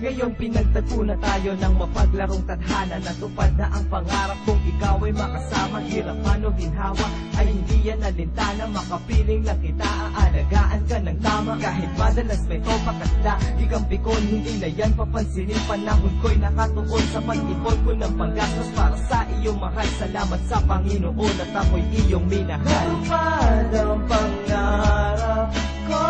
Ngayon pinagtagpo na tayo ng mapaglarong tadhana. Natupad na ang pangarap kung ikaw ay makasama. Hirap man o ginhawa ay hindi yan alintana. Makapiling lang kita, aalagaan ka ng tama. Kahit madalas may topakatla, ikang pikon, hindi na yan papansinin. Panahon ko'y nakatuon sa pag-ipon ko ng panggastos para sa iyong mahal. Salamat sa Panginoon at ako'y iyong minahal. Natupad ang pangarap ko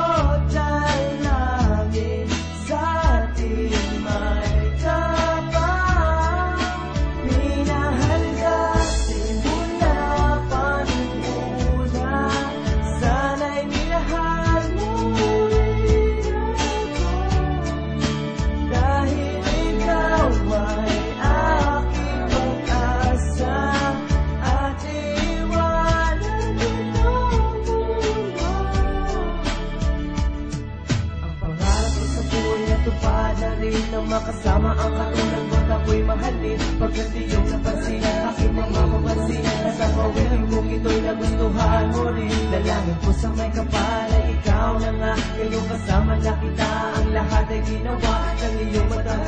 dahil langit sa atin may tapang. Minahal ka simula pa nung una. Sana'y minahal mo rin ako, dahil ikaw ay aking pag-asa at iwanan itong mundo. Ang pangarap ko sa buhay natupad na rin nang makasama ang katulad mo at ako'y mahalin. Pagkat iyong napansin ang aking mga mapansin, sa kawiling kong ito'y nagustuhan mo rin. Dalangin ko sa may kapal ay ikaw na nga. Ngayong kasama na kita, ang lahat ay ginawa ng iyong matang